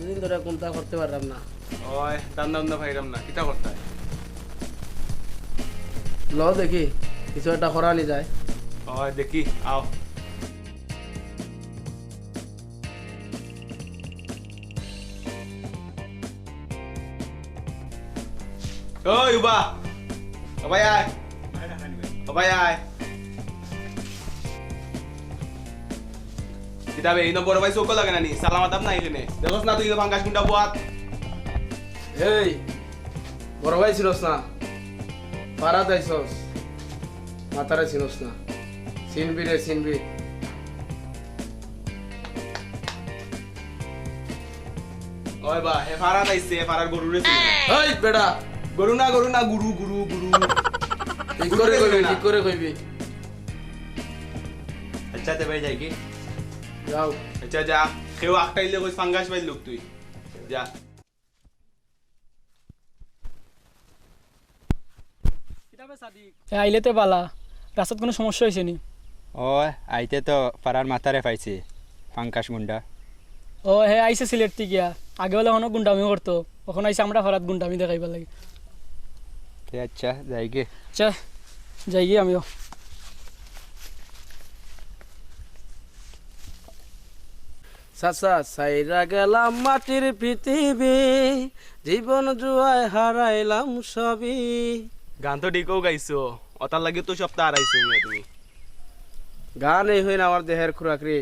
কতদিন ধরে কোনটা করতে পারলাম না। ওই দান্দাম না ভাইরাম না কিটা করতে হয়? ল দেখি কিছু একটা করানি যায়। ওই দেখি আও। ওই উবা সবাই আয় সবাই আয় কিতাবে এই নম্বর ভাই চোখ লাগে না নি সালামাত না এখানে দেখোস না তুই ভাঙ্গাস গুন্ডা বুয়াত এই বড় ভাই ছিলস না, পাড়া যাইছস, মাথারে ছিলস না, চিনবি রে চিনবি। ওই বা হে ফারা দাইছে ফারার গরু রে এই বেটা গরু না গুরু গুরু গুরু ঠিক করে কইবি, ঠিক করে কইবি। আচ্ছা তে ভাই যাই কি যাও আচ্ছা যা কেউ আটটাইলে কই ফাঙ্গাস পাইল লোক তুই যা আইলেতে বালা রাস্তাত কোনো সমস্যা হয়েছে নি? ও আইতে তো পাড়ার মাথারে পাইছি পাঙ্কাশ গুন্ডা। ও হে আইসে সিলেট থেকে আগে বেলা হনো গুন্ডামি করতো, ওখানে আইসে আমরা ফরাত গুন্ডামি দেখাইবার লাগে। তে আচ্ছা যাই কি আচ্ছা যাই গিয়ে আমিও। চাচা সাইরা গেলাম মাটির পৃথিবী, জীবন জুয়ায় হারাইলাম সবই। গান তো ডিকও গাইছো ওটার লাগে তো সপ্তাহ আড়াইছো তুমি গান এই হই না আমার দেহের খোরাক রে,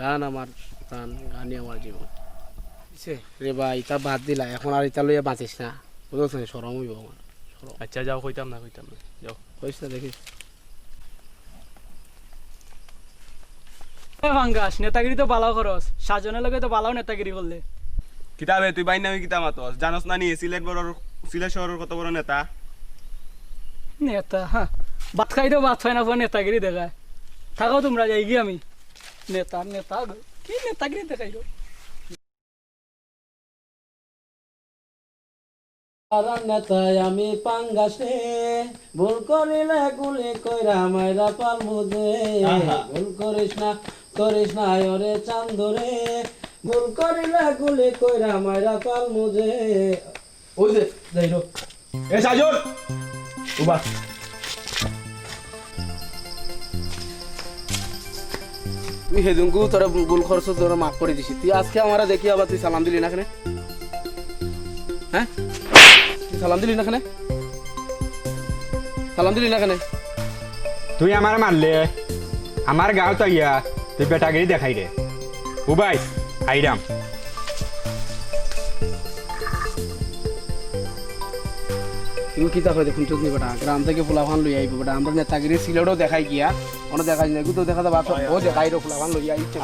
গান আমার প্রাণ, গানই আমার জীবন। রে ভাই ইটা বাদ দিলা, এখন আর ইটা লইয়া বাঁচিস না, বুঝছ না? সরম হইব আমার, সরম। আচ্ছা যাও কইতাম না যাও কইস না দেখিস। ভাঙ্গাস নেতাগিরি তো বালাও খরচ, সাজনের লগে তো বালাও নেতাগিরি করলে। কিতাবে তুই বাইন নামি কিতা মাতস জানোস না নি সিলেট শহরের কত বড় নেতা? নেতা হ্যাঁ, ভাত খাই তো ভাত খাই না পর নেতাগিরি দেখায়। থাকো তোমরা যাই গিয়ে আমি নেতা নেতা কি নেতাগিরি দেখাই গো। নেতায় আমি পাঙ্গাসে, ভুল করিলে গুলি কইরা মাইরা পালমু দে। ভুল করিস না ওরে চান্দরে, ভুল করিলে গুলি কইরা মাইরা পালমু দে। ওই যে যাই রো এ সাজুর উবা তুই সেদিনকু তোরা ভুল খরচ তোরা মাফ করে দিছি, তুই আজকে আমারা দেখি আবার তুই সালাম দিলি না কেন? হ্যাঁ তুই সালাম দিলি না কেন? সালাম দিলি না কেন? তুই আমার মারলে আমার গাঁও তো ইয়া তুই বেটাগিরি দেখাই রে উবাই আইরাম। তুই কিতা কই দেখুন চোখ নি বেটা, গ্রাম থেকে ফুলাফান লই আইব বেটা, আমরা নেতাগিরি সিলেটও দেখাই গিয়া অনেক দেখাই না, তো দেখা যাবে ও দেখাই রো ফুলাফান লই আইছে।